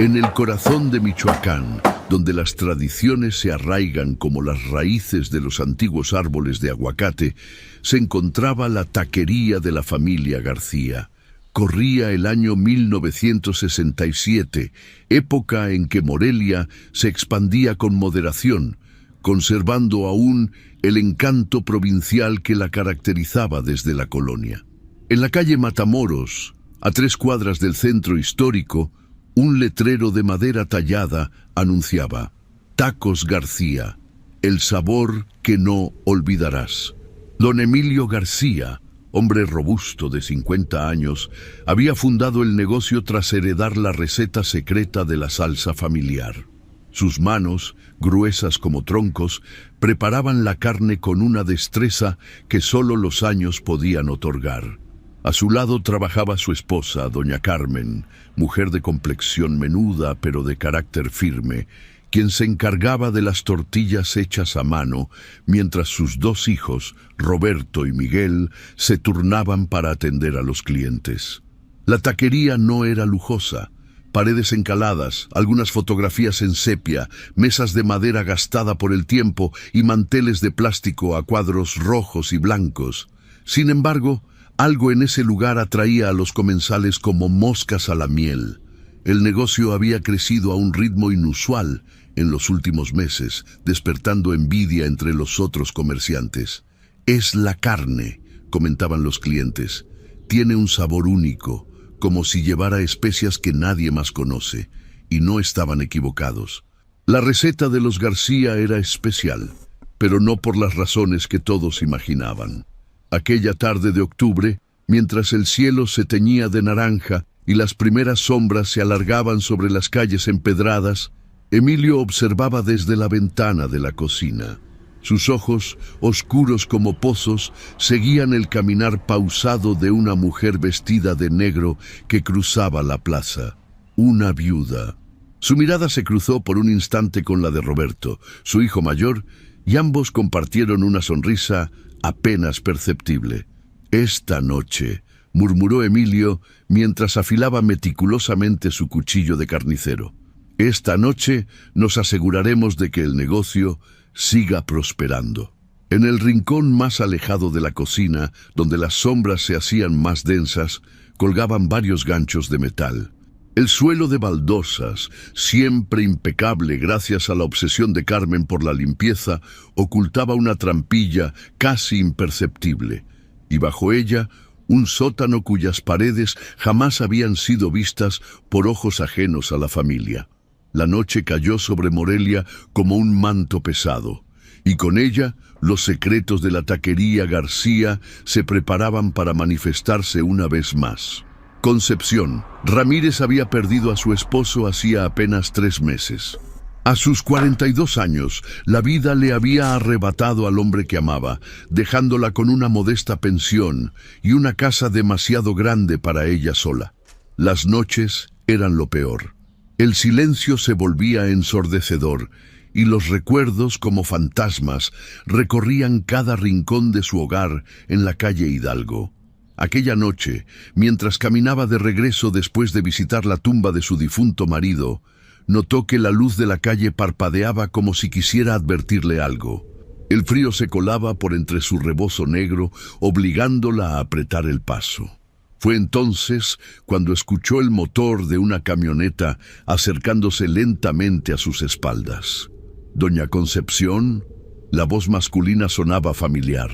En el corazón de Michoacán, donde las tradiciones se arraigan como las raíces de los antiguos árboles de aguacate, se encontraba la taquería de la familia García. Corría el año 1967, época en que Morelia se expandía con moderación, conservando aún el encanto provincial que la caracterizaba desde la colonia. En la calle Matamoros, a 3 cuadras del centro histórico, un letrero de madera tallada anunciaba: Tacos García, el sabor que no olvidarás. Don Emilio García, hombre robusto de 50 años, había fundado el negocio tras heredar la receta secreta de la salsa familiar. Sus manos, gruesas como troncos, preparaban la carne con una destreza que solo los años podían otorgar. A su lado trabajaba su esposa, doña Carmen, mujer de complexión menuda pero de carácter firme, quien se encargaba de las tortillas hechas a mano, mientras sus 2 hijos, Roberto y Miguel, se turnaban para atender a los clientes. La taquería no era lujosa. Paredes encaladas, algunas fotografías en sepia, mesas de madera gastada por el tiempo y manteles de plástico a cuadros rojos y blancos. Sin embargo, algo en ese lugar atraía a los comensales como moscas a la miel. El negocio había crecido a un ritmo inusual en los últimos meses, despertando envidia entre los otros comerciantes. «Es la carne», comentaban los clientes. «Tiene un sabor único, como si llevara especias que nadie más conoce», y no estaban equivocados. La receta de los García era especial, pero no por las razones que todos imaginaban. Aquella tarde de octubre, mientras el cielo se teñía de naranja y las primeras sombras se alargaban sobre las calles empedradas, Emilio observaba desde la ventana de la cocina. Sus ojos, oscuros como pozos, seguían el caminar pausado de una mujer vestida de negro que cruzaba la plaza. Una viuda. Su mirada se cruzó por un instante con la de Roberto, su hijo mayor, y ambos compartieron una sonrisa apenas perceptible. «Esta noche», murmuró Emilio mientras afilaba meticulosamente su cuchillo de carnicero. «Esta noche nos aseguraremos de que el negocio siga prosperando». En el rincón más alejado de la cocina, donde las sombras se hacían más densas, colgaban varios ganchos de metal. El suelo de baldosas, siempre impecable gracias a la obsesión de Carmen por la limpieza, ocultaba una trampilla casi imperceptible, y bajo ella un sótano cuyas paredes jamás habían sido vistas por ojos ajenos a la familia. La noche cayó sobre Morelia como un manto pesado, y con ella los secretos de la taquería García se preparaban para manifestarse una vez más. Concepción. Ramírez había perdido a su esposo hacía apenas 3 meses. A sus 42 años, la vida le había arrebatado al hombre que amaba, dejándola con una modesta pensión y una casa demasiado grande para ella sola. Las noches eran lo peor. El silencio se volvía ensordecedor, y los recuerdos, como fantasmas, recorrían cada rincón de su hogar en la calle Hidalgo. Aquella noche, mientras caminaba de regreso después de visitar la tumba de su difunto marido, notó que la luz de la calle parpadeaba como si quisiera advertirle algo. El frío se colaba por entre su rebozo negro, obligándola a apretar el paso. Fue entonces cuando escuchó el motor de una camioneta acercándose lentamente a sus espaldas. «Doña Concepción», la voz masculina sonaba familiar.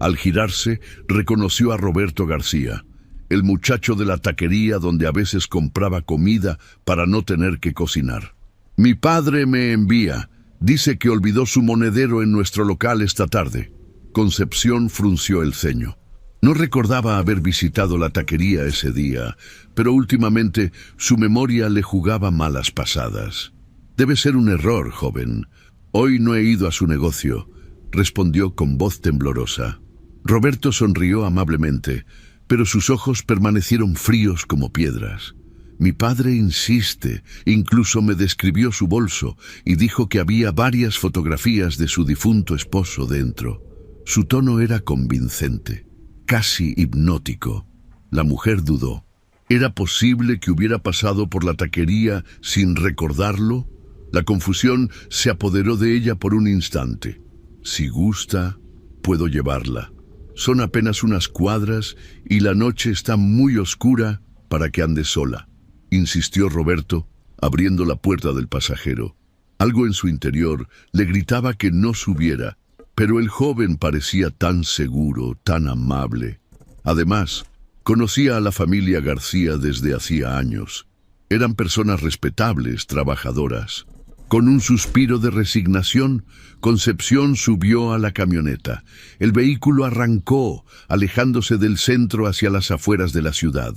Al girarse, reconoció a Roberto García, el muchacho de la taquería donde a veces compraba comida para no tener que cocinar. «Mi padre me envía. Dice que olvidó su monedero en nuestro local esta tarde». Concepción frunció el ceño. No recordaba haber visitado la taquería ese día, pero últimamente su memoria le jugaba malas pasadas. «Debe ser un error, joven. Hoy no he ido a su negocio», respondió con voz temblorosa. Roberto sonrió amablemente, pero sus ojos permanecieron fríos como piedras. «Mi padre insiste, incluso me describió su bolso y dijo que había varias fotografías de su difunto esposo dentro». Su tono era convincente, casi hipnótico. La mujer dudó. ¿Era posible que hubiera pasado por la taquería sin recordarlo? La confusión se apoderó de ella por un instante. Si gusta, puedo llevarla. Son apenas unas cuadras y la noche está muy oscura para que ande sola, insistió Roberto, abriendo la puerta del pasajero. Algo en su interior le gritaba que no subiera, pero el joven parecía tan seguro, tan amable. Además, conocía a la familia García desde hacía años. Eran personas respetables, trabajadoras. Con un suspiro de resignación, Concepción subió a la camioneta. El vehículo arrancó, alejándose del centro hacia las afueras de la ciudad.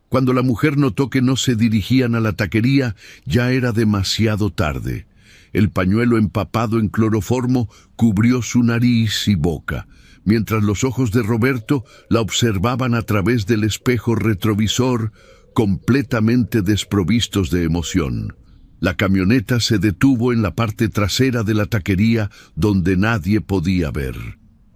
Cuando la mujer notó que no se dirigían a la taquería, ya era demasiado tarde. El pañuelo empapado en cloroformo cubrió su nariz y boca, mientras los ojos de Roberto la observaban a través del espejo retrovisor, completamente desprovistos de emoción. La camioneta se detuvo en la parte trasera de la taquería donde nadie podía ver.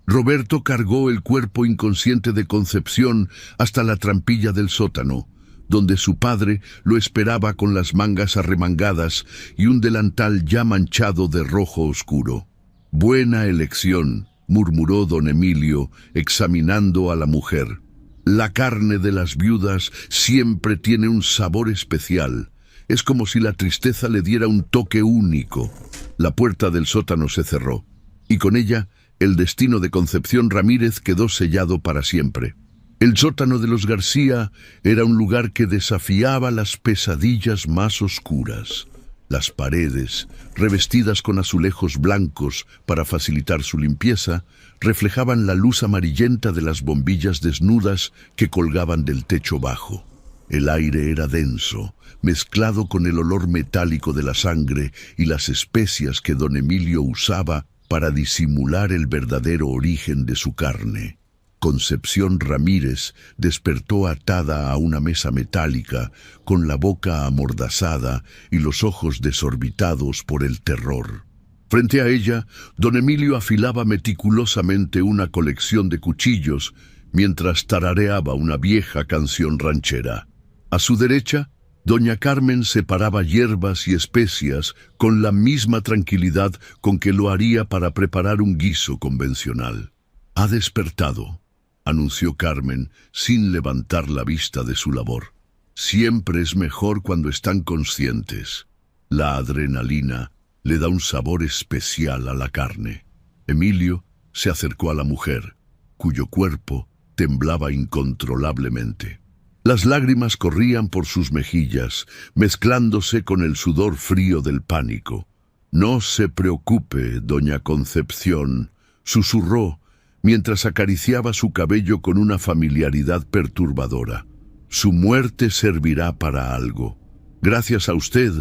Roberto cargó el cuerpo inconsciente de Concepción hasta la trampilla del sótano, donde su padre lo esperaba con las mangas arremangadas y un delantal ya manchado de rojo oscuro. «Buena elección», murmuró don Emilio, examinando a la mujer. «La carne de las viudas siempre tiene un sabor especial. Es como si la tristeza le diera un toque único». La puerta del sótano se cerró, y con ella el destino de Concepción Ramírez quedó sellado para siempre. El sótano de los García era un lugar que desafiaba las pesadillas más oscuras. Las paredes, revestidas con azulejos blancos para facilitar su limpieza, reflejaban la luz amarillenta de las bombillas desnudas que colgaban del techo bajo. El aire era denso, mezclado con el olor metálico de la sangre y las especias que don Emilio usaba para disimular el verdadero origen de su carne. Concepción Ramírez despertó atada a una mesa metálica, con la boca amordazada y los ojos desorbitados por el terror. Frente a ella, don Emilio afilaba meticulosamente una colección de cuchillos, mientras tarareaba una vieja canción ranchera. A su derecha, doña Carmen separaba hierbas y especias con la misma tranquilidad con que lo haría para preparar un guiso convencional. «Ha despertado», anunció Carmen, sin levantar la vista de su labor. «Siempre es mejor cuando están conscientes. La adrenalina le da un sabor especial a la carne». Emilio se acercó a la mujer, cuyo cuerpo temblaba incontrolablemente. Las lágrimas corrían por sus mejillas, mezclándose con el sudor frío del pánico. «No se preocupe, doña Concepción», susurró, mientras acariciaba su cabello con una familiaridad perturbadora. «Su muerte servirá para algo. Gracias a usted,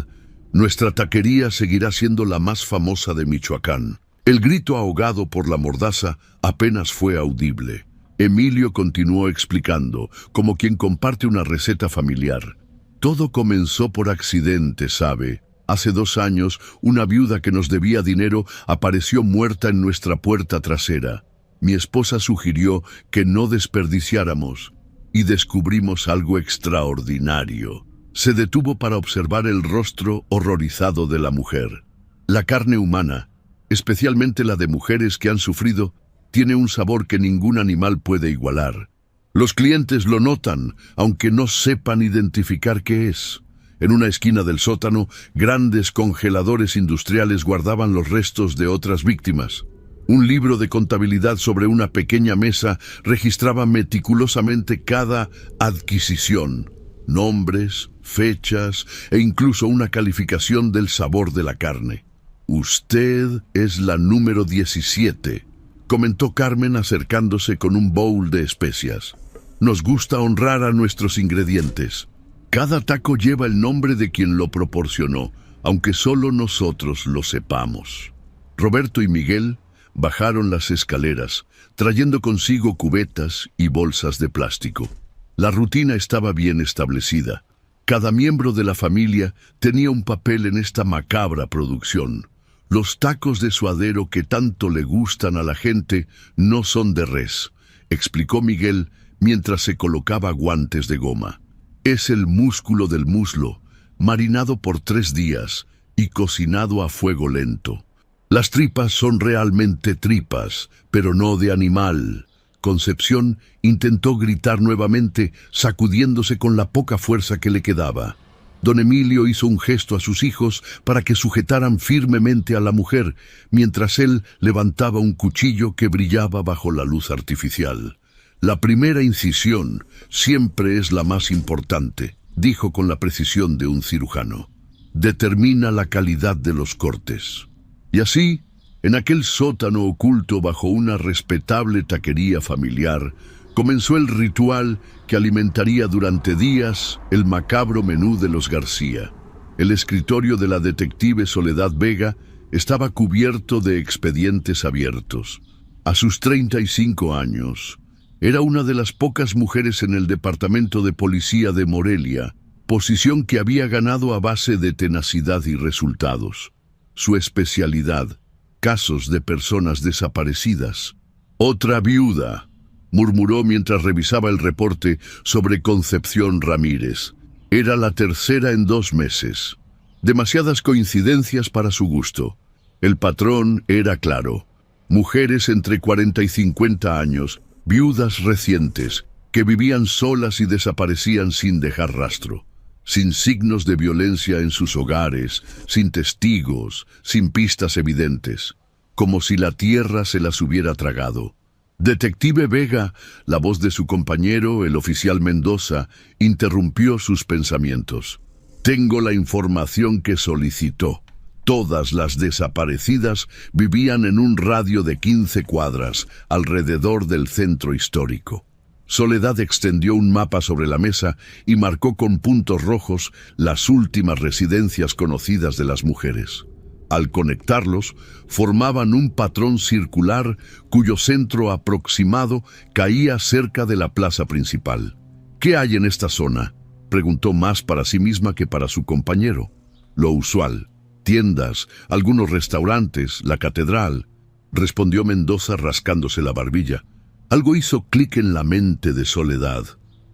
nuestra taquería seguirá siendo la más famosa de Michoacán». El grito ahogado por la mordaza apenas fue audible. Emilio continuó explicando, como quien comparte una receta familiar. «Todo comenzó por accidente, ¿sabe? Hace 2 años, una viuda que nos debía dinero apareció muerta en nuestra puerta trasera. Mi esposa sugirió que no desperdiciáramos, y descubrimos algo extraordinario». Se detuvo para observar el rostro horrorizado de la mujer. «La carne humana, especialmente la de mujeres que han sufrido, tiene un sabor que ningún animal puede igualar. Los clientes lo notan, aunque no sepan identificar qué es». En una esquina del sótano, grandes congeladores industriales guardaban los restos de otras víctimas. Un libro de contabilidad sobre una pequeña mesa registraba meticulosamente cada adquisición, nombres, fechas e incluso una calificación del sabor de la carne. «Usted es la número 17», comentó Carmen acercándose con un bowl de especias. «Nos gusta honrar a nuestros ingredientes. Cada taco lleva el nombre de quien lo proporcionó, aunque solo nosotros lo sepamos». Roberto y Miguel bajaron las escaleras, trayendo consigo cubetas y bolsas de plástico. La rutina estaba bien establecida. Cada miembro de la familia tenía un papel en esta macabra producción. Los tacos de suadero que tanto le gustan a la gente no son de res, explicó Miguel mientras se colocaba guantes de goma. Es el músculo del muslo, marinado por 3 días y cocinado a fuego lento. Las tripas son realmente tripas, pero no de animal. Concepción intentó gritar nuevamente, sacudiéndose con la poca fuerza que le quedaba. Don Emilio hizo un gesto a sus hijos para que sujetaran firmemente a la mujer, mientras él levantaba un cuchillo que brillaba bajo la luz artificial. La primera incisión siempre es la más importante, dijo con la precisión de un cirujano. Determina la calidad de los cortes. Y así, en aquel sótano oculto bajo una respetable taquería familiar, comenzó el ritual que alimentaría durante días el macabro menú de los García. El escritorio de la detective Soledad Vega estaba cubierto de expedientes abiertos. A sus 35 años, era una de las pocas mujeres en el departamento de policía de Morelia, posición que había ganado a base de tenacidad y resultados. Su especialidad, casos de personas desaparecidas. Otra viuda, murmuró mientras revisaba el reporte sobre Concepción Ramírez. Era la tercera en 2 meses. Demasiadas coincidencias para su gusto. El patrón era claro. Mujeres entre 40 y 50 años, viudas recientes, que vivían solas y desaparecían sin dejar rastro. Sin signos de violencia en sus hogares, sin testigos, sin pistas evidentes. Como si la tierra se las hubiera tragado. Detective Vega, la voz de su compañero, el oficial Mendoza, interrumpió sus pensamientos. Tengo la información que solicitó. Todas las desaparecidas vivían en un radio de 15 cuadras, alrededor del centro histórico. Soledad extendió un mapa sobre la mesa y marcó con puntos rojos las últimas residencias conocidas de las mujeres. Al conectarlos, formaban un patrón circular cuyo centro aproximado caía cerca de la plaza principal. ¿Qué hay en esta zona?, preguntó más para sí misma que para su compañero. Lo usual. Tiendas, algunos restaurantes, la catedral, respondió Mendoza rascándose la barbilla. Algo hizo clic en la mente de Soledad.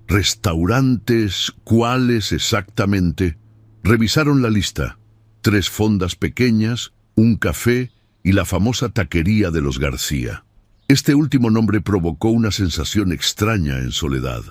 ¿Restaurantes? ¿Cuáles exactamente? Revisaron la lista. 3 fondas pequeñas, un café y la famosa taquería de los García. Este último nombre provocó una sensación extraña en Soledad.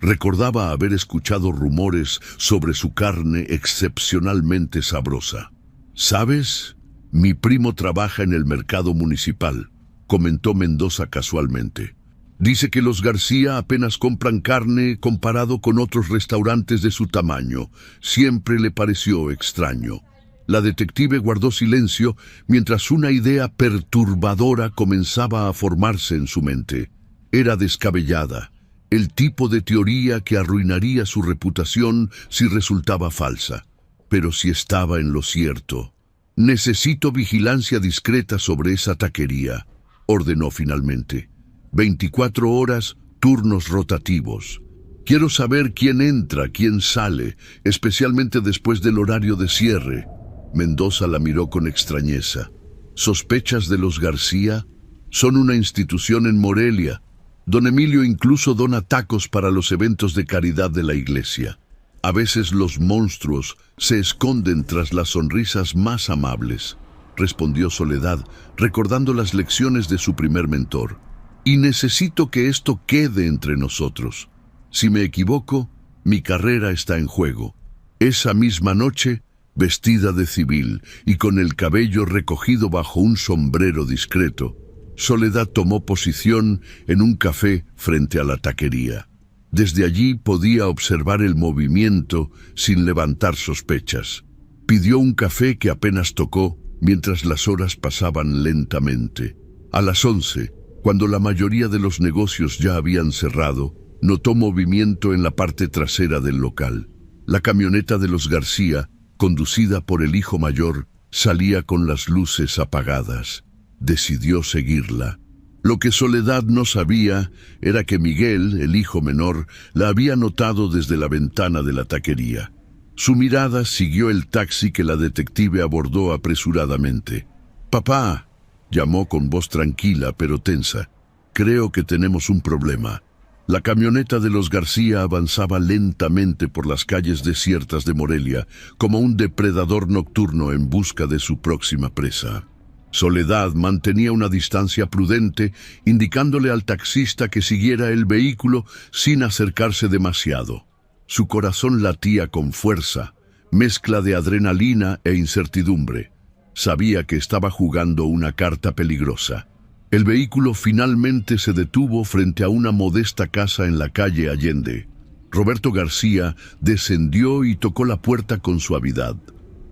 Recordaba haber escuchado rumores sobre su carne excepcionalmente sabrosa. ¿Sabes? Mi primo trabaja en el mercado municipal, comentó Mendoza casualmente. Dice que los García apenas compran carne comparado con otros restaurantes de su tamaño. Siempre le pareció extraño. La detective guardó silencio mientras una idea perturbadora comenzaba a formarse en su mente. Era descabellada, el tipo de teoría que arruinaría su reputación si resultaba falsa. Pero si estaba en lo cierto. Necesito vigilancia discreta sobre esa taquería, ordenó finalmente. 24 horas, turnos rotativos. Quiero saber quién entra, quién sale, especialmente después del horario de cierre. Mendoza la miró con extrañeza. ¿Sospechas de los García? Son una institución en Morelia. Don Emilio incluso dona tacos para los eventos de caridad de la iglesia. A veces los monstruos se esconden tras las sonrisas más amables, respondió Soledad, recordando las lecciones de su primer mentor. Y necesito que esto quede entre nosotros. Si me equivoco, mi carrera está en juego. Esa misma noche, vestida de civil y con el cabello recogido bajo un sombrero discreto, Soledad tomó posición en un café frente a la taquería. Desde allí podía observar el movimiento sin levantar sospechas. Pidió un café que apenas tocó mientras las horas pasaban lentamente. A las 11, cuando la mayoría de los negocios ya habían cerrado, notó movimiento en la parte trasera del local. La camioneta de los García, conducida por el hijo mayor, salía con las luces apagadas. Decidió seguirla. Lo que Soledad no sabía era que Miguel, el hijo menor, la había notado desde la ventana de la taquería. Su mirada siguió el taxi que la detective abordó apresuradamente. «Papá», llamó con voz tranquila pero tensa, «creo que tenemos un problema». La camioneta de los García avanzaba lentamente por las calles desiertas de Morelia, como un depredador nocturno en busca de su próxima presa. Soledad mantenía una distancia prudente, indicándole al taxista que siguiera el vehículo sin acercarse demasiado. Su corazón latía con fuerza, mezcla de adrenalina e incertidumbre. Sabía que estaba jugando una carta peligrosa. El vehículo finalmente se detuvo frente a una modesta casa en la calle Allende. Roberto García descendió y tocó la puerta con suavidad.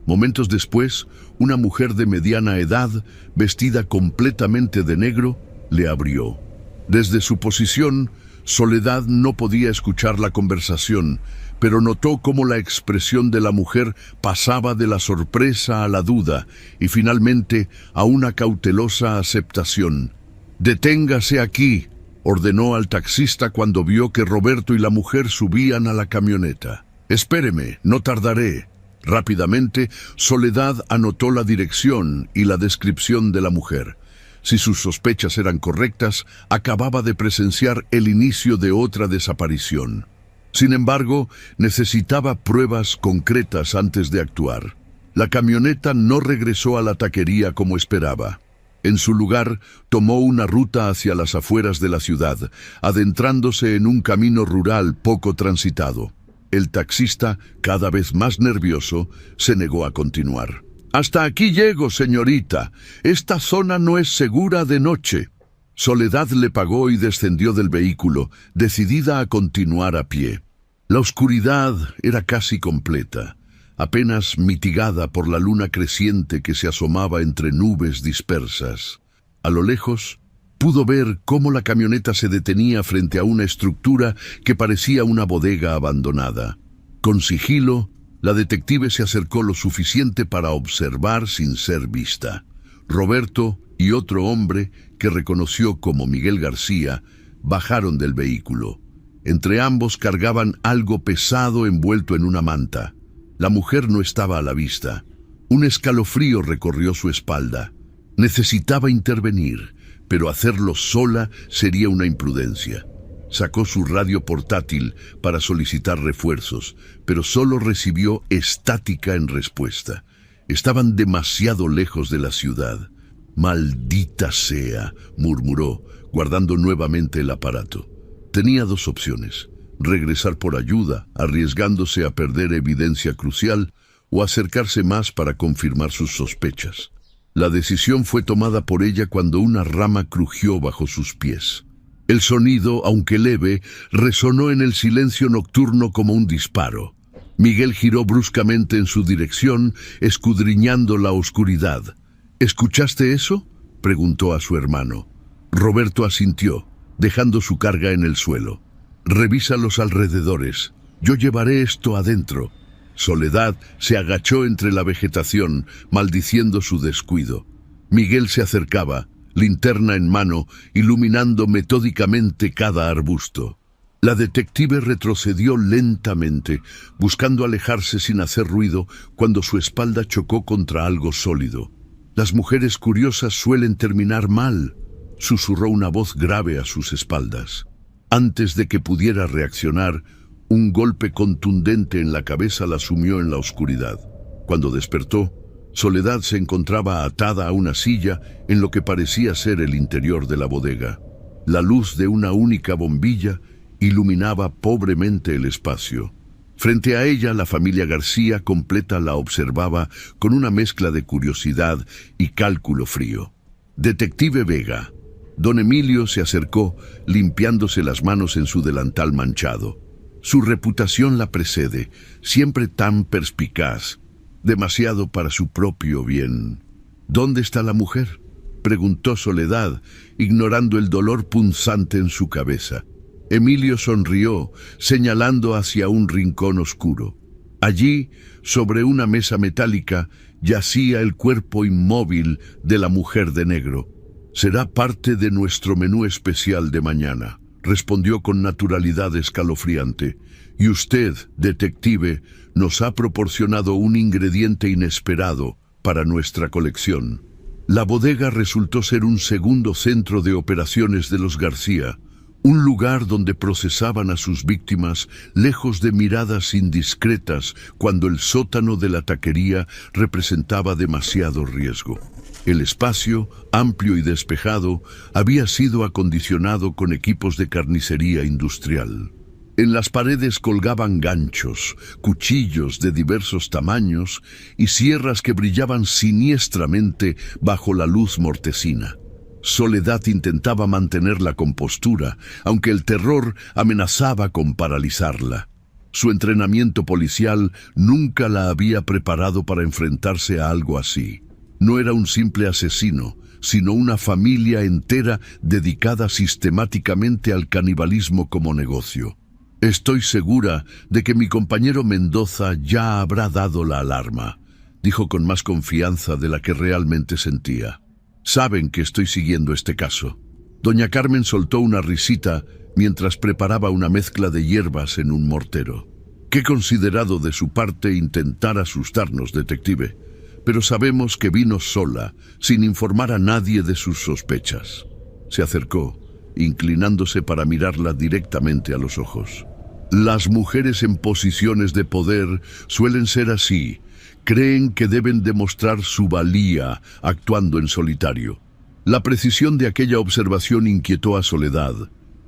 Momentos después, una mujer de mediana edad, vestida completamente de negro, le abrió. Desde su posición, Soledad no podía escuchar la conversación, pero notó cómo la expresión de la mujer pasaba de la sorpresa a la duda y finalmente a una cautelosa aceptación. «Deténgase aquí», ordenó al taxista cuando vio que Roberto y la mujer subían a la camioneta. «Espéreme, no tardaré». Rápidamente, Soledad anotó la dirección y la descripción de la mujer. Si sus sospechas eran correctas, acababa de presenciar el inicio de otra desaparición. Sin embargo, necesitaba pruebas concretas antes de actuar. La camioneta no regresó a la taquería como esperaba. En su lugar, tomó una ruta hacia las afueras de la ciudad, adentrándose en un camino rural poco transitado. El taxista, cada vez más nervioso, se negó a continuar. «Hasta aquí llego, señorita. Esta zona no es segura de noche». Soledad le pagó y descendió del vehículo, decidida a continuar a pie. La oscuridad era casi completa, apenas mitigada por la luna creciente que se asomaba entre nubes dispersas. A lo lejos, pudo ver cómo la camioneta se detenía frente a una estructura que parecía una bodega abandonada. Con sigilo, la detective se acercó lo suficiente para observar sin ser vista. Roberto y otro hombre, que reconoció como Miguel García, bajaron del vehículo. Entre ambos cargaban algo pesado envuelto en una manta. La mujer no estaba a la vista. Un escalofrío recorrió su espalda. Necesitaba intervenir, pero hacerlo sola sería una imprudencia. Sacó su radio portátil para solicitar refuerzos, pero solo recibió estática en respuesta. Estaban demasiado lejos de la ciudad. «Maldita sea», murmuró, guardando nuevamente el aparato. Tenía dos opciones: regresar por ayuda, arriesgándose a perder evidencia crucial, o acercarse más para confirmar sus sospechas. La decisión fue tomada por ella cuando una rama crujió bajo sus pies. El sonido, aunque leve, resonó en el silencio nocturno como un disparo. Miguel giró bruscamente en su dirección, escudriñando la oscuridad. «¿Escuchaste eso?», preguntó a su hermano. Roberto asintió, dejando su carga en el suelo. «Revisa los alrededores. Yo llevaré esto adentro». Soledad se agachó entre la vegetación, maldiciendo su descuido. Miguel se acercaba, linterna en mano, iluminando metódicamente cada arbusto. La detective retrocedió lentamente, buscando alejarse sin hacer ruido cuando su espalda chocó contra algo sólido. «Las mujeres curiosas suelen terminar mal», susurró una voz grave a sus espaldas. Antes de que pudiera reaccionar, un golpe contundente en la cabeza la sumió en la oscuridad. Cuando despertó, Soledad se encontraba atada a una silla en lo que parecía ser el interior de la bodega. La luz de una única bombilla iluminaba pobremente el espacio. Frente a ella, la familia García completa la observaba con una mezcla de curiosidad y cálculo frío. «Detective Vega». Don Emilio se acercó, limpiándose las manos en su delantal manchado. Su reputación la precede, siempre tan perspicaz, demasiado para su propio bien. «¿Dónde está la mujer?», preguntó Soledad, ignorando el dolor punzante en su cabeza. Emilio sonrió, señalando hacia un rincón oscuro. Allí, sobre una mesa metálica, yacía el cuerpo inmóvil de la mujer de negro. «Será parte de nuestro menú especial de mañana», respondió con naturalidad escalofriante. «Y usted, detective, nos ha proporcionado un ingrediente inesperado para nuestra colección». La bodega resultó ser un segundo centro de operaciones de los García, Un lugar donde procesaban a sus víctimas lejos de miradas indiscretas cuando el sótano de la taquería representaba demasiado riesgo. El espacio, amplio y despejado, había sido acondicionado con equipos de carnicería industrial. En las paredes colgaban ganchos, cuchillos de diversos tamaños y sierras que brillaban siniestramente bajo la luz mortecina. Soledad intentaba mantener la compostura, aunque el terror amenazaba con paralizarla. Su entrenamiento policial nunca la había preparado para enfrentarse a algo así. No era un simple asesino, sino una familia entera dedicada sistemáticamente al canibalismo como negocio. Estoy segura de que mi compañero Mendoza ya habrá dado la alarma, dijo con más confianza de la que realmente sentía. Saben que estoy siguiendo este caso. Doña Carmen soltó una risita mientras preparaba una mezcla de hierbas en un mortero. Qué considerado de su parte intentar asustarnos, detective, pero sabemos que vino sola, sin informar a nadie de sus sospechas. Se acercó, inclinándose para mirarla directamente a los ojos. Las mujeres en posiciones de poder suelen ser así. Creen que deben demostrar su valía actuando en solitario. La precisión de aquella observación inquietó a Soledad.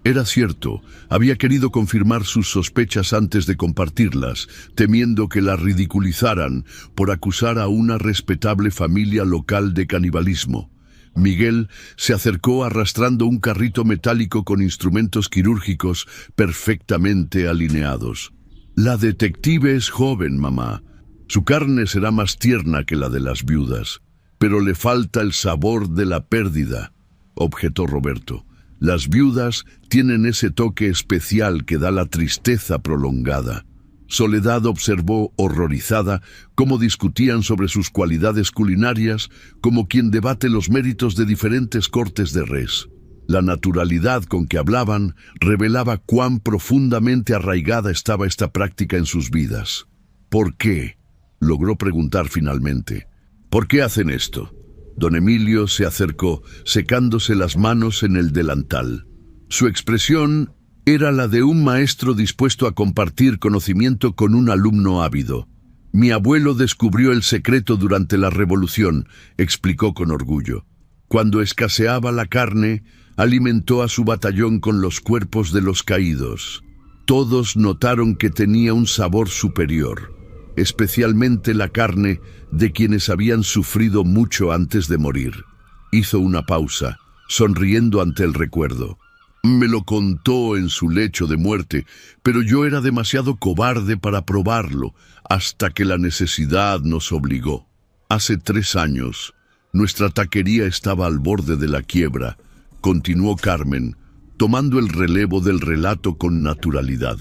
Era cierto, había querido confirmar sus sospechas antes de compartirlas, temiendo que la ridiculizaran por acusar a una respetable familia local de canibalismo. Miguel se acercó arrastrando un carrito metálico con instrumentos quirúrgicos perfectamente alineados. La detective es joven, mamá. Su carne será más tierna que la de las viudas, pero le falta el sabor de la pérdida, objetó Roberto. Las viudas tienen ese toque especial que da la tristeza prolongada. Soledad observó horrorizada cómo discutían sobre sus cualidades culinarias como quien debate los méritos de diferentes cortes de res. La naturalidad con que hablaban revelaba cuán profundamente arraigada estaba esta práctica en sus vidas. ¿Por qué?, logró preguntar finalmente. ¿Por qué hacen esto? Don Emilio se acercó, secándose las manos en el delantal. Su expresión era la de un maestro dispuesto a compartir conocimiento con un alumno ávido. Mi abuelo descubrió el secreto durante la Revolución, explicó con orgullo. Cuando escaseaba la carne, alimentó a su batallón con los cuerpos de los caídos. Todos notaron que tenía un sabor superior, especialmente la carne de quienes habían sufrido mucho antes de morir. Hizo una pausa, sonriendo ante el recuerdo. Me lo contó en su lecho de muerte, pero yo era demasiado cobarde para probarlo, hasta que la necesidad nos obligó. Hace 3 años, nuestra taquería estaba al borde de la quiebra, continuó Carmen, tomando el relevo del relato con naturalidad.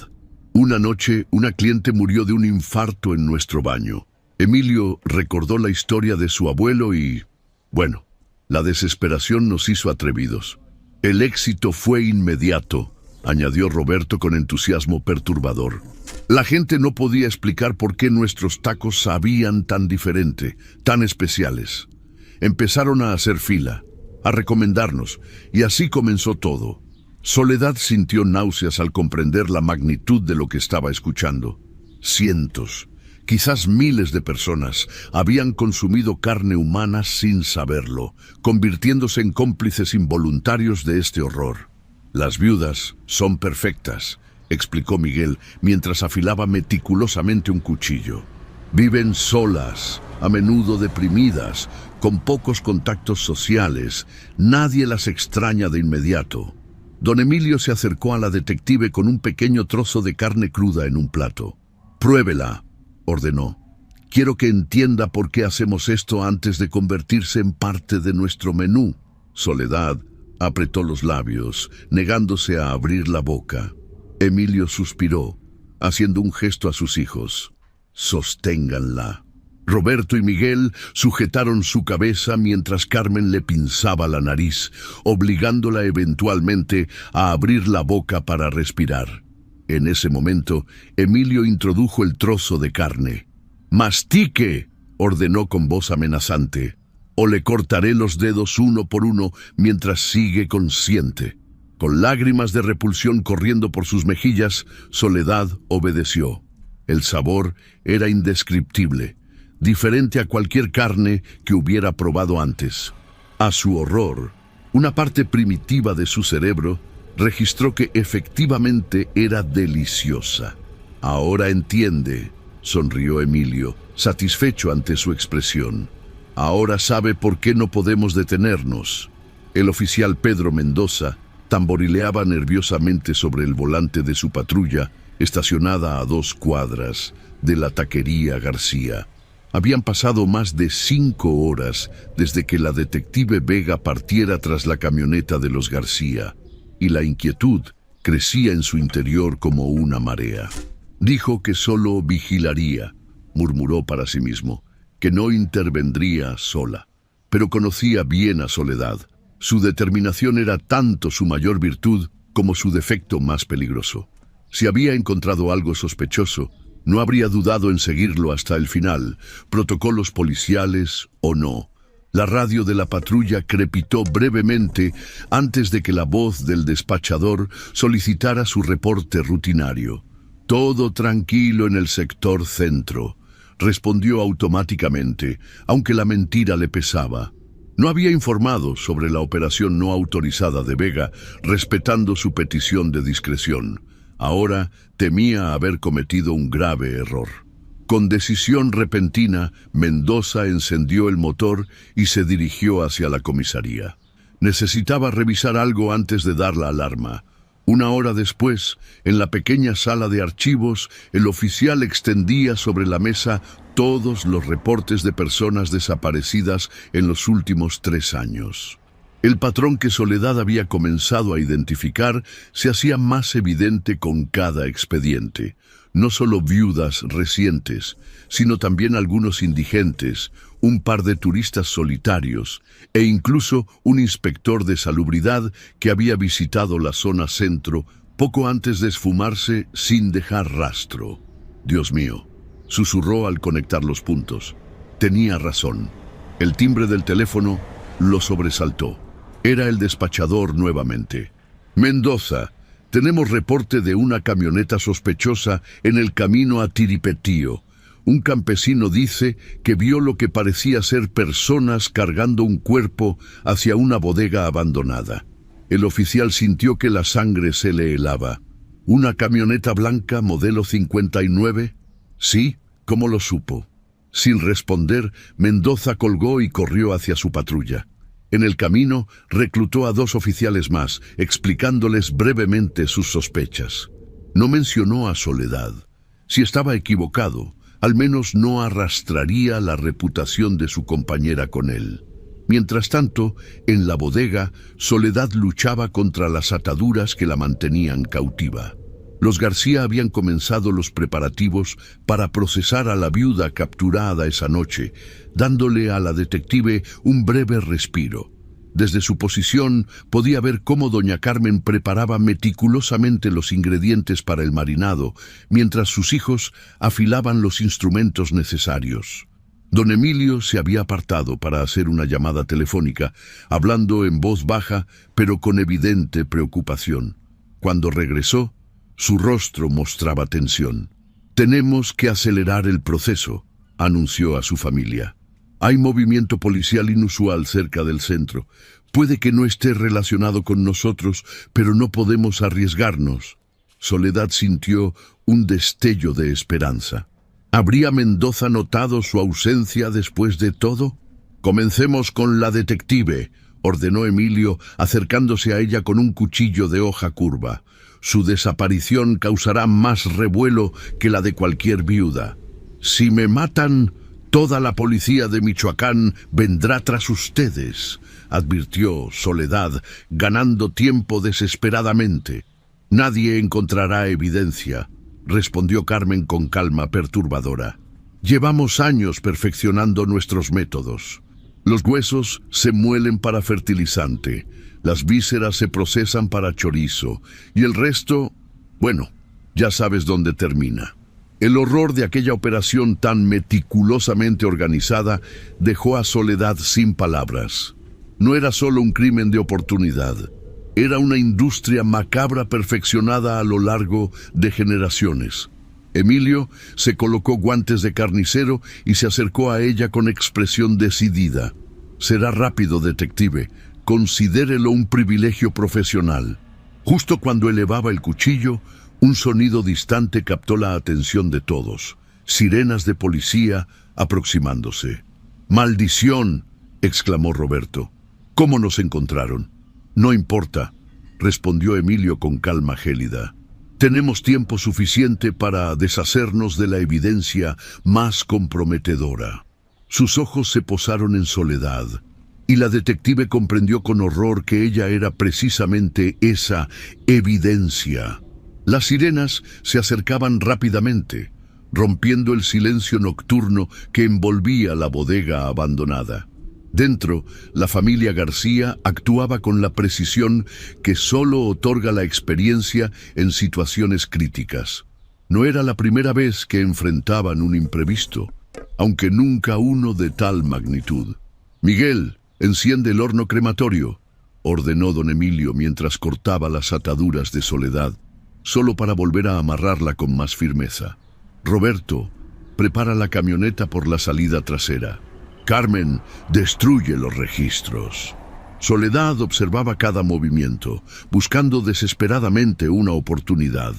Una noche, una cliente murió de un infarto en nuestro baño. Emilio recordó la historia de su abuelo y, bueno, la desesperación nos hizo atrevidos. El éxito fue inmediato, añadió Roberto con entusiasmo perturbador. La gente no podía explicar por qué nuestros tacos sabían tan diferente, tan especiales. Empezaron a hacer fila, a recomendarnos, y así comenzó todo. Soledad sintió náuseas al comprender la magnitud de lo que estaba escuchando. Cientos, quizás miles de personas habían consumido carne humana sin saberlo, convirtiéndose en cómplices involuntarios de este horror. Las viudas son perfectas, explicó Miguel mientras afilaba meticulosamente un cuchillo. Viven solas, a menudo deprimidas, con pocos contactos sociales. Nadie las extraña de inmediato. Don Emilio se acercó a la detective con un pequeño trozo de carne cruda en un plato. «Pruébela», ordenó. «Quiero que entienda por qué hacemos esto antes de convertirse en parte de nuestro menú». Soledad apretó los labios, negándose a abrir la boca. Emilio suspiró, haciendo un gesto a sus hijos. «Sosténganla». Roberto y Miguel sujetaron su cabeza mientras Carmen le pinzaba la nariz, obligándola eventualmente a abrir la boca para respirar. En ese momento, Emilio introdujo el trozo de carne. «¡Mastique!», ordenó con voz amenazante, «o le cortaré los dedos uno por uno mientras sigue consciente». Con lágrimas de repulsión corriendo por sus mejillas, Soledad obedeció. El sabor era indescriptible, diferente a cualquier carne que hubiera probado antes. A su horror, una parte primitiva de su cerebro registró que efectivamente era deliciosa. Ahora entiende, sonrió Emilio, satisfecho ante su expresión. Ahora sabe por qué no podemos detenernos. El oficial Pedro Mendoza tamborileaba nerviosamente sobre el volante de su patrulla, estacionada a 2 cuadras de la taquería García. Habían pasado más de 5 horas desde que la detective Vega partiera tras la camioneta de los García, y la inquietud crecía en su interior como una marea. Dijo que solo vigilaría, murmuró para sí mismo, que no intervendría sola. Pero conocía bien a Soledad. Su determinación era tanto su mayor virtud como su defecto más peligroso. Si había encontrado algo sospechoso, no habría dudado en seguirlo hasta el final, protocolos policiales o no. La radio de la patrulla crepitó brevemente antes de que la voz del despachador solicitara su reporte rutinario. Todo tranquilo en el sector centro, respondió automáticamente, aunque la mentira le pesaba. No había informado sobre la operación no autorizada de Vega, respetando su petición de discreción. Ahora temía haber cometido un grave error. Con decisión repentina, Mendoza encendió el motor y se dirigió hacia la comisaría. Necesitaba revisar algo antes de dar la alarma. 1 hora después, en la pequeña sala de archivos, el oficial extendía sobre la mesa todos los reportes de personas desaparecidas en los últimos 3 años. El patrón que Soledad había comenzado a identificar se hacía más evidente con cada expediente. No solo viudas recientes, sino también algunos indigentes, un par de turistas solitarios e incluso un inspector de salubridad que había visitado la zona centro poco antes de esfumarse sin dejar rastro. Dios mío, susurró al conectar los puntos. Tenía razón. El timbre del teléfono lo sobresaltó. Era el despachador nuevamente. Mendoza, tenemos reporte de una camioneta sospechosa en el camino a Tiripetío. Un campesino dice que vio lo que parecía ser personas cargando un cuerpo hacia una bodega abandonada. El oficial sintió que la sangre se le helaba. ¿Una camioneta blanca modelo 59? Sí, ¿cómo lo supo? Sin responder, Mendoza colgó y corrió hacia su patrulla. En el camino, reclutó a 2 oficiales más, explicándoles brevemente sus sospechas. No mencionó a Soledad. Si estaba equivocado, al menos no arrastraría la reputación de su compañera con él. Mientras tanto, en la bodega, Soledad luchaba contra las ataduras que la mantenían cautiva. Los García habían comenzado los preparativos para procesar a la viuda capturada esa noche, dándole a la detective un breve respiro. Desde su posición podía ver cómo doña Carmen preparaba meticulosamente los ingredientes para el marinado, mientras sus hijos afilaban los instrumentos necesarios. Don Emilio se había apartado para hacer una llamada telefónica, hablando en voz baja, pero con evidente preocupación. Cuando regresó, su rostro mostraba tensión. «Tenemos que acelerar el proceso», anunció a su familia. «Hay movimiento policial inusual cerca del centro. Puede que no esté relacionado con nosotros, pero no podemos arriesgarnos». Soledad sintió un destello de esperanza. ¿Habría Mendoza notado su ausencia después de todo? «Comencemos con la detective», ordenó Emilio, acercándose a ella con un cuchillo de hoja curva. Su desaparición causará más revuelo que la de cualquier viuda. Si me matan, toda la policía de Michoacán vendrá tras ustedes, advirtió Soledad, ganando tiempo desesperadamente. Nadie encontrará evidencia, respondió Carmen con calma perturbadora. Llevamos años perfeccionando nuestros métodos. Los huesos se muelen para fertilizante, las vísceras se procesan para chorizo, y el resto, bueno, ya sabes dónde termina. El horror de aquella operación tan meticulosamente organizada dejó a Soledad sin palabras. No era solo un crimen de oportunidad, Era una industria macabra perfeccionada a lo largo de generaciones. Emilio se colocó guantes de carnicero y se acercó a ella con expresión decidida. «Será rápido, detective. Considérelo un privilegio profesional». Justo cuando elevaba el cuchillo, un sonido distante captó la atención de todos. Sirenas de policía aproximándose. «¡Maldición!», exclamó Roberto. «¿Cómo nos encontraron?». «No importa», respondió Emilio con calma gélida. «Tenemos tiempo suficiente para deshacernos de la evidencia más comprometedora». Sus ojos se posaron en Soledad, y la detective comprendió con horror que ella era precisamente esa evidencia. Las sirenas se acercaban rápidamente, rompiendo el silencio nocturno que envolvía la bodega abandonada. Dentro, la familia García actuaba con la precisión que solo otorga la experiencia en situaciones críticas. No era la primera vez que enfrentaban un imprevisto, aunque nunca uno de tal magnitud. «Miguel, enciende el horno crematorio», ordenó don Emilio mientras cortaba las ataduras de Soledad, solo para volver a amarrarla con más firmeza. «Roberto, prepara la camioneta por la salida trasera. Carmen, destruye los registros». Soledad observaba cada movimiento, buscando desesperadamente una oportunidad.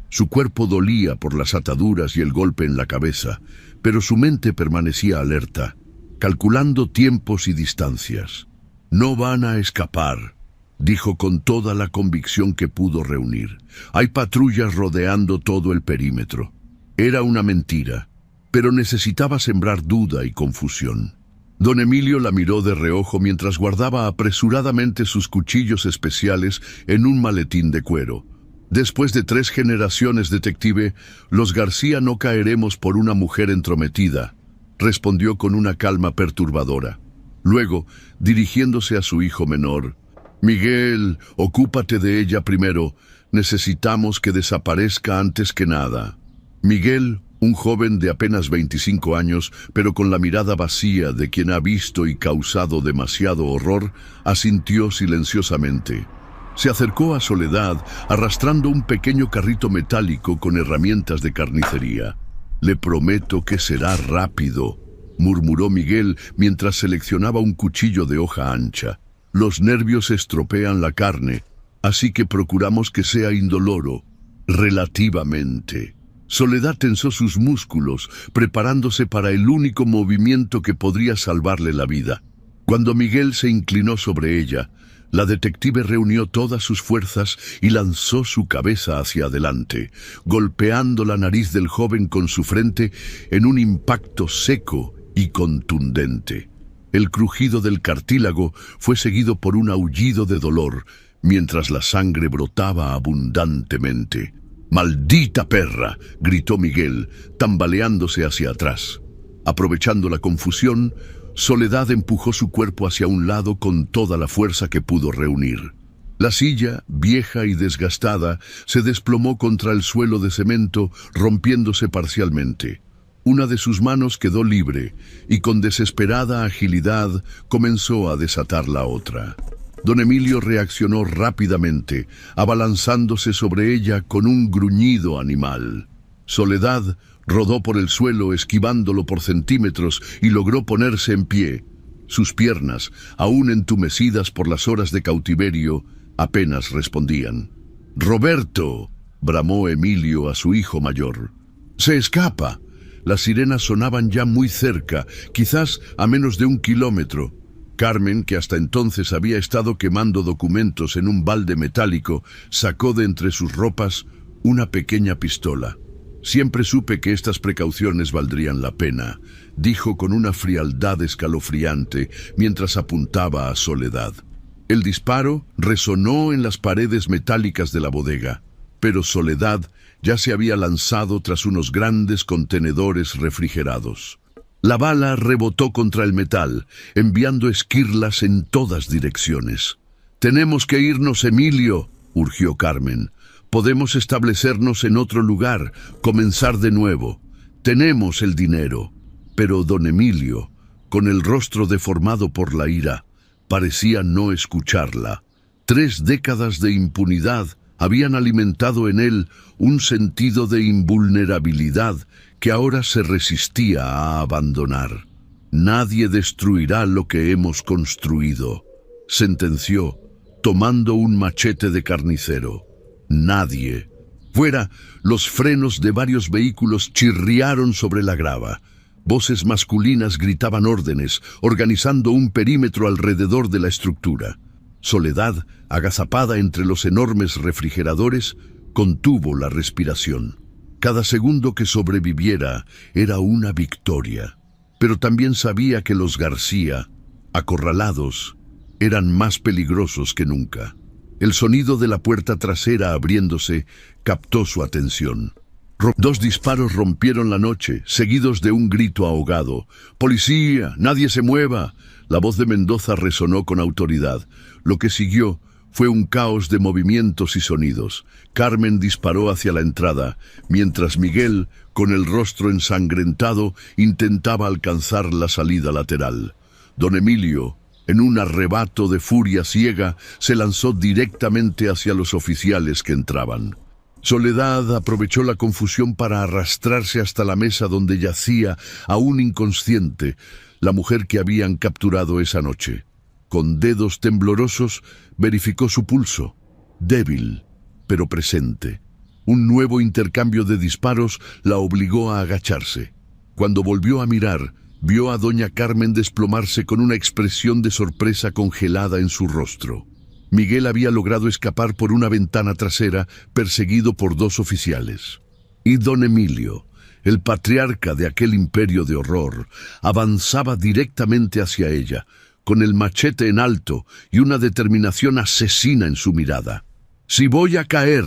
Su cuerpo dolía por las ataduras y el golpe en la cabeza, pero su mente permanecía alerta, calculando tiempos y distancias. «No van a escapar», dijo con toda la convicción que pudo reunir. «Hay patrullas rodeando todo el perímetro». Era una mentira, pero necesitaba sembrar duda y confusión. Don Emilio la miró de reojo mientras guardaba apresuradamente sus cuchillos especiales en un maletín de cuero. «Después de 3 generaciones, detective, los García no caeremos por una mujer entrometida», respondió con una calma perturbadora. Luego, dirigiéndose a su hijo menor, «Miguel, ocúpate de ella primero. Necesitamos que desaparezca antes que nada». Miguel, un joven de apenas 25 años, pero con la mirada vacía de quien ha visto y causado demasiado horror, asintió silenciosamente. Se acercó a Soledad, arrastrando un pequeño carrito metálico con herramientas de carnicería. «Le prometo que será rápido», murmuró Miguel mientras seleccionaba un cuchillo de hoja ancha. «Los nervios estropean la carne, así que procuramos que sea indoloro, relativamente». Soledad tensó sus músculos, preparándose para el único movimiento que podría salvarle la vida. Cuando Miguel se inclinó sobre ella, la detective reunió todas sus fuerzas y lanzó su cabeza hacia adelante, golpeando la nariz del joven con su frente en un impacto seco y contundente. El crujido del cartílago fue seguido por un aullido de dolor, mientras la sangre brotaba abundantemente. «¡Maldita perra!», gritó Miguel, tambaleándose hacia atrás. Aprovechando la confusión, Soledad empujó su cuerpo hacia un lado con toda la fuerza que pudo reunir. La silla, vieja y desgastada, se desplomó contra el suelo de cemento, rompiéndose parcialmente. Una de sus manos quedó libre, y con desesperada agilidad comenzó a desatar la otra. Don Emilio reaccionó rápidamente, abalanzándose sobre ella con un gruñido animal. Soledad rodó por el suelo esquivándolo por centímetros y logró ponerse en pie. Sus piernas, aún entumecidas por las horas de cautiverio, apenas respondían. «¡Roberto!», bramó Emilio a su hijo mayor. «¡Se escapa!». Las sirenas sonaban ya muy cerca, quizás a menos de 1 kilómetro. Carmen, que hasta entonces había estado quemando documentos en un balde metálico, sacó de entre sus ropas una pequeña pistola. «Siempre supe que estas precauciones valdrían la pena», dijo con una frialdad escalofriante mientras apuntaba a Soledad. El disparo resonó en las paredes metálicas de la bodega, pero Soledad ya se había lanzado tras unos grandes contenedores refrigerados. La bala rebotó contra el metal, enviando esquirlas en todas direcciones. «Tenemos que irnos, Emilio», urgió Carmen. «Podemos establecernos en otro lugar, comenzar de nuevo. Tenemos el dinero». Pero don Emilio, con el rostro deformado por la ira, parecía no escucharla. 3 décadas de impunidad habían alimentado en él un sentido de invulnerabilidad que ahora se resistía a abandonar. «Nadie destruirá lo que hemos construido», sentenció, tomando un machete de carnicero. «Nadie». Fuera, los frenos de varios vehículos chirriaron sobre la grava. Voces masculinas gritaban órdenes, organizando un perímetro alrededor de la estructura. Soledad, agazapada entre los enormes refrigeradores, contuvo la respiración. Cada segundo que sobreviviera era una victoria. Pero también sabía que los García, acorralados, eran más peligrosos que nunca. El sonido de la puerta trasera abriéndose captó su atención. 2 disparos rompieron la noche, seguidos de un grito ahogado. «¡Policía! ¡Nadie se mueva!». La voz de Mendoza resonó con autoridad. Lo que siguió fue un caos de movimientos y sonidos. Carmen disparó hacia la entrada, mientras Miguel, con el rostro ensangrentado, intentaba alcanzar la salida lateral. Don Emilio, en un arrebato de furia ciega, se lanzó directamente hacia los oficiales que entraban. Soledad aprovechó la confusión para arrastrarse hasta la mesa donde yacía, aún inconsciente, la mujer que habían capturado esa noche. Con dedos temblorosos, verificó su pulso. Débil, pero presente. Un nuevo intercambio de disparos la obligó a agacharse. Cuando volvió a mirar, vio a doña Carmen desplomarse con una expresión de sorpresa congelada en su rostro. Miguel había logrado escapar por una ventana trasera, perseguido por 2 oficiales. Y don Emilio, el patriarca de aquel imperio de horror, avanzaba directamente hacia ella, con el machete en alto y una determinación asesina en su mirada. «Si voy a caer»,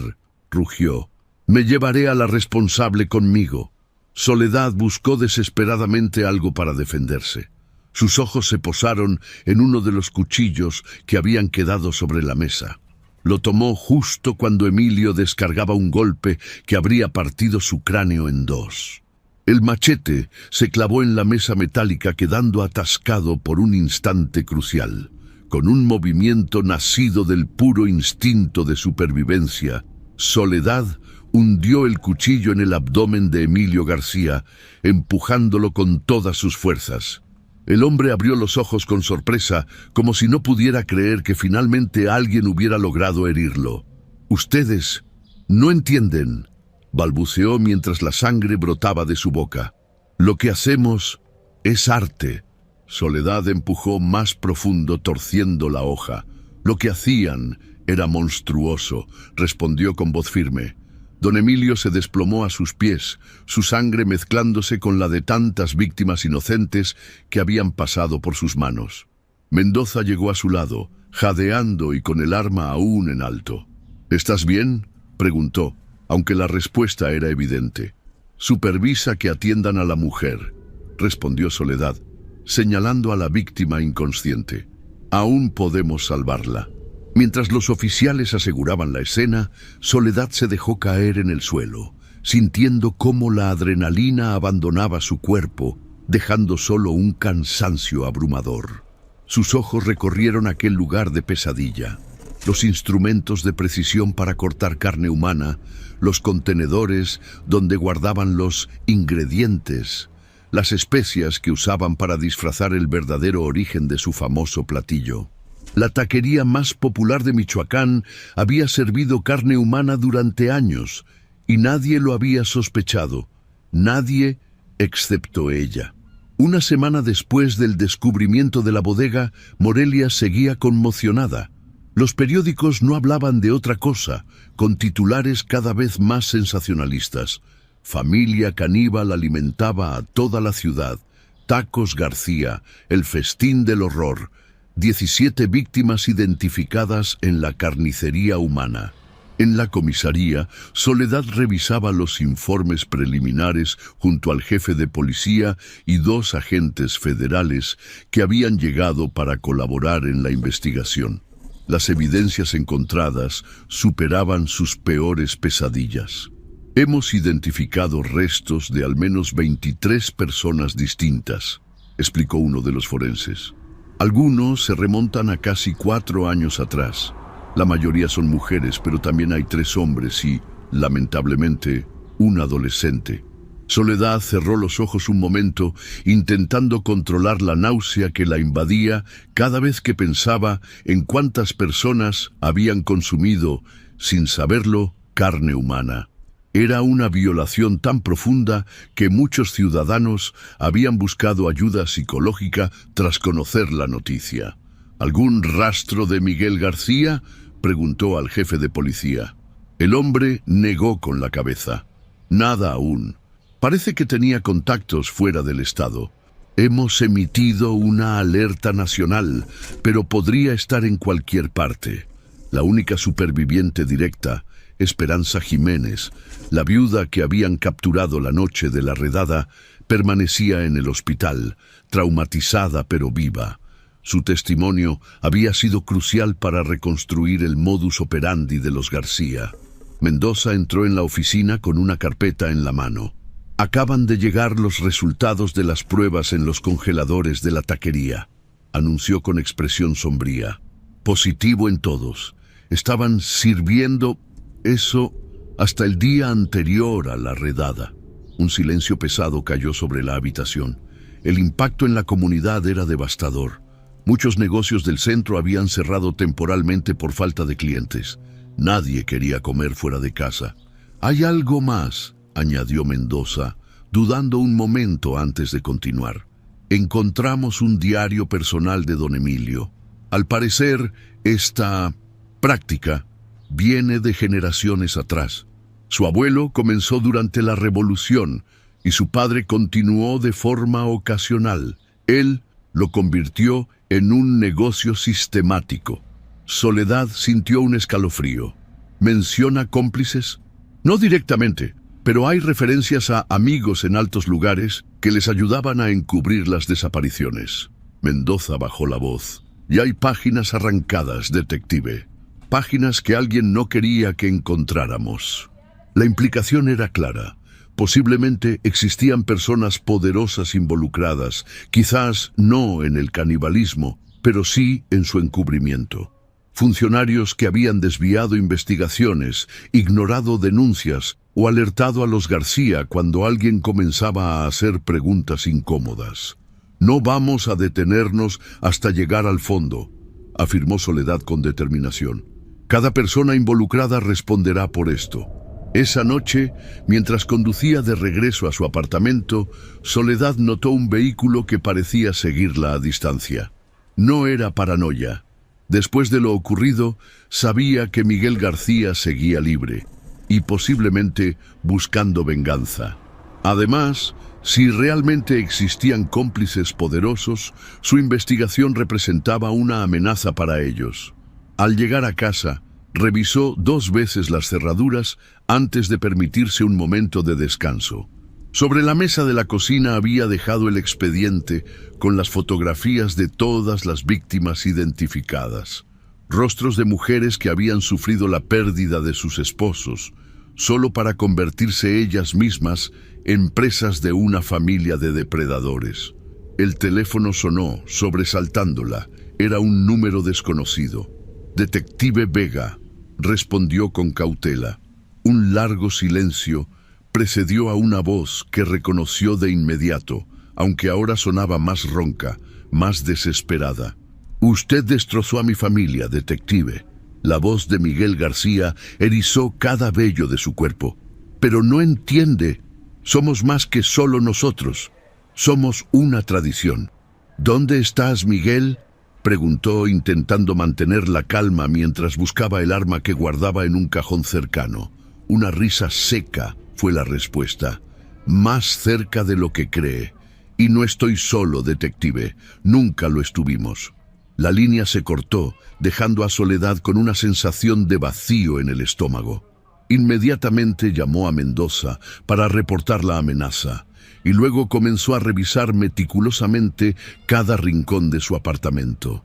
rugió, «me llevaré a la responsable conmigo». Soledad buscó desesperadamente algo para defenderse. Sus ojos se posaron en uno de los cuchillos que habían quedado sobre la mesa. Lo tomó justo cuando Emilio descargaba un golpe que habría partido su cráneo en 2. El machete se clavó en la mesa metálica, quedando atascado por un instante crucial. Con un movimiento nacido del puro instinto de supervivencia, Soledad hundió el cuchillo en el abdomen de Emilio García, empujándolo con todas sus fuerzas. El hombre abrió los ojos con sorpresa, como si no pudiera creer que finalmente alguien hubiera logrado herirlo. «Ustedes no entienden», balbuceó mientras la sangre brotaba de su boca. «Lo que hacemos es arte». Soledad empujó más profundo, torciendo la hoja. «Lo que hacían era monstruoso», respondió con voz firme. Don Emilio se desplomó a sus pies, su sangre mezclándose con la de tantas víctimas inocentes que habían pasado por sus manos. Mendoza llegó a su lado, jadeando y con el arma aún en alto. «¿Estás bien?», preguntó, aunque la respuesta era evidente. «Supervisa que atiendan a la mujer», respondió Soledad, señalando a la víctima inconsciente. «Aún podemos salvarla». Mientras los oficiales aseguraban la escena, Soledad se dejó caer en el suelo, sintiendo cómo la adrenalina abandonaba su cuerpo, dejando solo un cansancio abrumador. Sus ojos recorrieron aquel lugar de pesadilla. Los instrumentos de precisión para cortar carne humana, los contenedores donde guardaban los ingredientes, las especias que usaban para disfrazar el verdadero origen de su famoso platillo. La taquería más popular de Michoacán había servido carne humana durante años y nadie lo había sospechado, nadie excepto ella. Una semana después del descubrimiento de la bodega, Morelia seguía conmocionada. Los periódicos no hablaban de otra cosa, con titulares cada vez más sensacionalistas. Familia caníbal alimentaba a toda la ciudad. Tacos García, el festín del horror. 17 víctimas identificadas en la carnicería humana. En la comisaría, Soledad revisaba los informes preliminares junto al jefe de policía y 2 agentes federales que habían llegado para colaborar en la investigación. Las evidencias encontradas superaban sus peores pesadillas. «Hemos identificado restos de al menos 23 personas distintas», explicó uno de los forenses. «Algunos se remontan a casi 4 años atrás. La mayoría son mujeres, pero también hay 3 hombres y, lamentablemente, un adolescente. Soledad cerró los ojos un momento, intentando controlar la náusea que la invadía cada vez que pensaba en cuántas personas habían consumido, sin saberlo, carne humana. Era una violación tan profunda que muchos ciudadanos habían buscado ayuda psicológica tras conocer la noticia. ¿Algún rastro de Miguel García?, preguntó al jefe de policía. El hombre negó con la cabeza. Nada aún. Parece que tenía contactos fuera del estado. Hemos emitido una alerta nacional, pero podría estar en cualquier parte. La única superviviente directa, Esperanza Jiménez, la viuda que habían capturado la noche de la redada, permanecía en el hospital, traumatizada pero viva. Su testimonio había sido crucial para reconstruir el modus operandi de los García. Mendoza entró en la oficina con una carpeta en la mano. Acaban de llegar los resultados de las pruebas en los congeladores de la taquería, anunció con expresión sombría. Positivo en todos. Estaban sirviendo eso hasta el día anterior a la redada. Un silencio pesado cayó sobre la habitación. El impacto en la comunidad era devastador. Muchos negocios del centro habían cerrado temporalmente por falta de clientes. Nadie quería comer fuera de casa. «Hay algo más», añadió Mendoza, dudando un momento antes de continuar. «Encontramos un diario personal de don Emilio. Al parecer, esta práctica viene de generaciones atrás. Su abuelo comenzó durante la Revolución y su padre continuó de forma ocasional. Él lo convirtió en un negocio sistemático». Soledad sintió un escalofrío. ¿Menciona cómplices? No directamente, pero hay referencias a amigos en altos lugares que les ayudaban a encubrir las desapariciones. Mendoza bajó la voz. Y hay páginas arrancadas, detective. Páginas que alguien no quería que encontráramos. La implicación era clara. Posiblemente existían personas poderosas involucradas, quizás no en el canibalismo, pero sí en su encubrimiento. Funcionarios que habían desviado investigaciones, ignorado denuncias o alertado a los García cuando alguien comenzaba a hacer preguntas incómodas. «No vamos a detenernos hasta llegar al fondo», afirmó Soledad con determinación. «Cada persona involucrada responderá por esto». Esa noche, mientras conducía de regreso a su apartamento, Soledad notó un vehículo que parecía seguirla a distancia. No era paranoia. Después de lo ocurrido, sabía que Miguel García seguía libre y posiblemente buscando venganza. Además, si realmente existían cómplices poderosos, su investigación representaba una amenaza para ellos. Al llegar a casa, revisó 2 veces las cerraduras antes de permitirse un momento de descanso. Sobre la mesa de la cocina había dejado el expediente con las fotografías de todas las víctimas identificadas. Rostros de mujeres que habían sufrido la pérdida de sus esposos, solo para convertirse ellas mismas en presas de una familia de depredadores. El teléfono sonó, sobresaltándola. Era un número desconocido. «Detective Vega», respondió con cautela. Un largo silencio precedió a una voz que reconoció de inmediato, aunque ahora sonaba más ronca, más desesperada. «Usted destrozó a mi familia, detective». La voz de Miguel García erizó cada vello de su cuerpo. «Pero no entiende. Somos más que solo nosotros. Somos una tradición». «¿Dónde estás, Miguel?», preguntó intentando mantener la calma mientras buscaba el arma que guardaba en un cajón cercano. Una risa seca fue la respuesta. «Más cerca de lo que cree. Y no estoy solo, detective. Nunca lo estuvimos». La línea se cortó, dejando a Soledad con una sensación de vacío en el estómago. Inmediatamente llamó a Mendoza para reportar la amenaza, y luego comenzó a revisar meticulosamente cada rincón de su apartamento.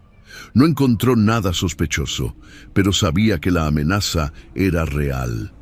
No encontró nada sospechoso, pero sabía que la amenaza era real.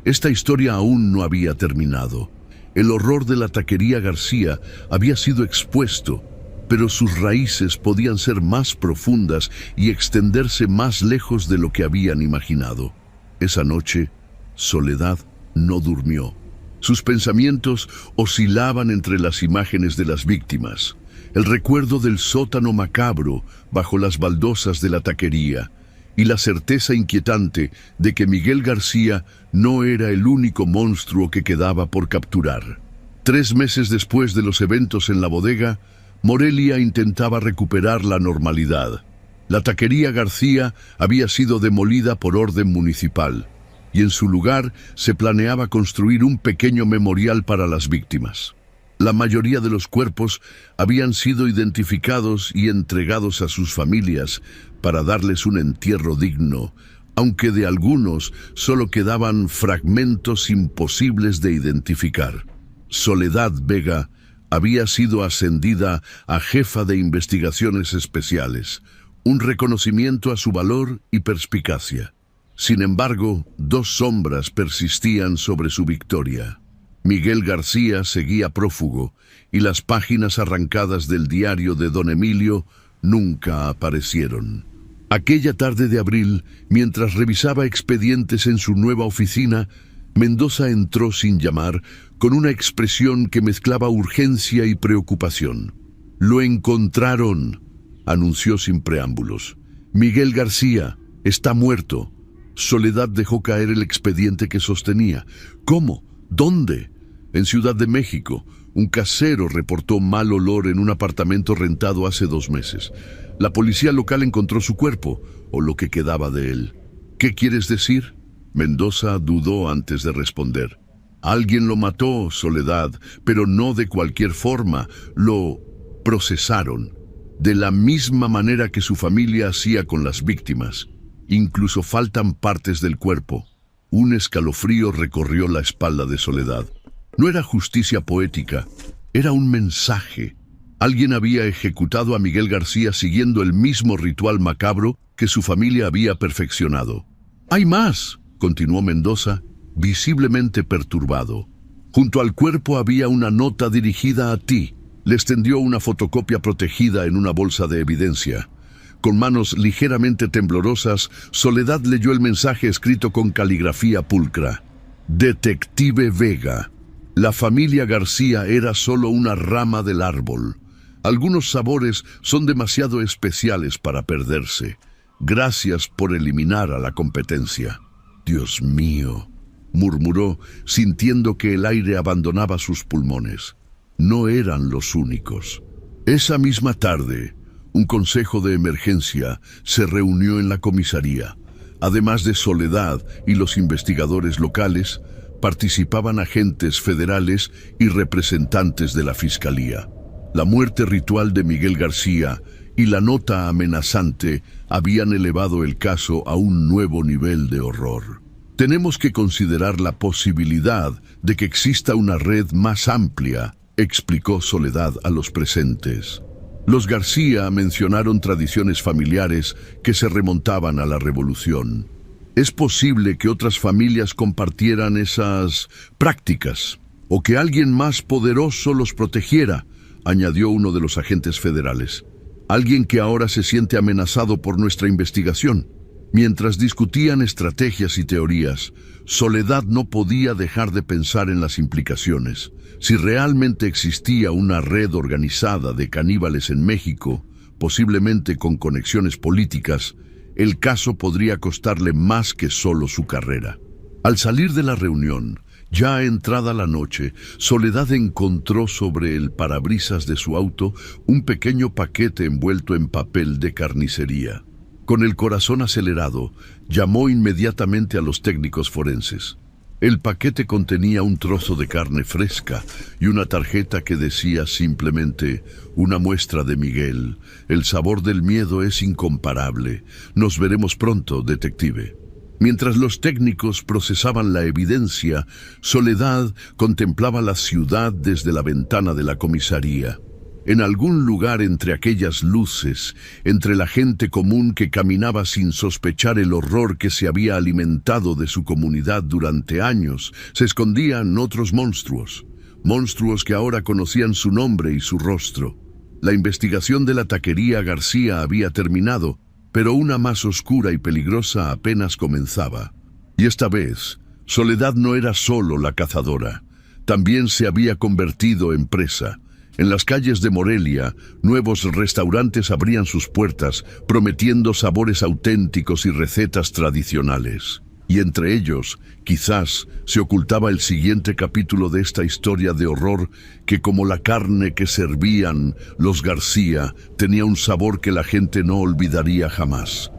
Esta historia aún no había terminado. El horror de la taquería García había sido expuesto, pero sus raíces podían ser más profundas y extenderse más lejos de lo que habían imaginado. Esa noche, Soledad no durmió. Sus pensamientos oscilaban entre las imágenes de las víctimas, el recuerdo del sótano macabro bajo las baldosas de la taquería y la certeza inquietante de que Miguel García no era el único monstruo que quedaba por capturar. 3 meses después de los eventos en la bodega, Morelia intentaba recuperar la normalidad. La taquería García había sido demolida por orden municipal, y en su lugar se planeaba construir un pequeño memorial para las víctimas. La mayoría de los cuerpos habían sido identificados y entregados a sus familias para darles un entierro digno, aunque de algunos solo quedaban fragmentos imposibles de identificar. Soledad Vega había sido ascendida a jefa de investigaciones especiales, un reconocimiento a su valor y perspicacia. Sin embargo, 2 sombras persistían sobre su victoria. Miguel García seguía prófugo y las páginas arrancadas del diario de don Emilio nunca aparecieron. Aquella tarde de abril, mientras revisaba expedientes en su nueva oficina, Mendoza entró sin llamar, con una expresión que mezclaba urgencia y preocupación. «Lo encontraron», anunció sin preámbulos. «Miguel García está muerto». Soledad dejó caer el expediente que sostenía. «¿Cómo? ¿Dónde?» «En Ciudad de México. Un casero reportó mal olor en un apartamento rentado hace 2 meses. La policía local encontró su cuerpo, o lo que quedaba de él». «¿Qué quieres decir?» Mendoza dudó antes de responder. «Alguien lo mató, Soledad, pero no de cualquier forma. Lo procesaron, de la misma manera que su familia hacía con las víctimas. Incluso faltan partes del cuerpo». Un escalofrío recorrió la espalda de Soledad. No era justicia poética, era un mensaje. Alguien había ejecutado a Miguel García siguiendo el mismo ritual macabro que su familia había perfeccionado. «Hay más», continuó Mendoza, visiblemente perturbado. «Junto al cuerpo había una nota dirigida a ti». Le extendió una fotocopia protegida en una bolsa de evidencia. Con manos ligeramente temblorosas, Soledad leyó el mensaje escrito con caligrafía pulcra. «Detective Vega. La familia García era solo una rama del árbol. Algunos sabores son demasiado especiales para perderse. Gracias por eliminar a la competencia». «Dios mío», murmuró, sintiendo que el aire abandonaba sus pulmones. No eran los únicos. Esa misma tarde, un consejo de emergencia se reunió en la comisaría. Además de Soledad y los investigadores locales, participaban agentes federales y representantes de la Fiscalía. La muerte ritual de Miguel García y la nota amenazante habían elevado el caso a un nuevo nivel de horror. «Tenemos que considerar la posibilidad de que exista una red más amplia», explicó Soledad a los presentes. Los García mencionaron tradiciones familiares que se remontaban a la Revolución. Es posible que otras familias compartieran esas prácticas, o que alguien más poderoso los protegiera, añadió uno de los agentes federales. Alguien que ahora se siente amenazado por nuestra investigación. Mientras discutían estrategias y teorías, Soledad no podía dejar de pensar en las implicaciones. Si realmente existía una red organizada de caníbales en México, posiblemente con conexiones políticas, el caso podría costarle más que solo su carrera. Al salir de la reunión, ya entrada la noche, Soledad encontró sobre el parabrisas de su auto un pequeño paquete envuelto en papel de carnicería. Con el corazón acelerado, llamó inmediatamente a los técnicos forenses. El paquete contenía un trozo de carne fresca y una tarjeta que decía simplemente: «Una muestra de Miguel. El sabor del miedo es incomparable. Nos veremos pronto, detective». Mientras los técnicos procesaban la evidencia, Soledad contemplaba la ciudad desde la ventana de la comisaría. En algún lugar entre aquellas luces, entre la gente común que caminaba sin sospechar el horror que se había alimentado de su comunidad durante años, se escondían otros monstruos. Monstruos que ahora conocían su nombre y su rostro. La investigación de la taquería García había terminado, pero una más oscura y peligrosa apenas comenzaba. Y esta vez, Soledad no era solo la cazadora, también se había convertido en presa. En las calles de Morelia, nuevos restaurantes abrían sus puertas, prometiendo sabores auténticos y recetas tradicionales. Y entre ellos, quizás, se ocultaba el siguiente capítulo de esta historia de horror que, como la carne que servían los García, tenía un sabor que la gente no olvidaría jamás.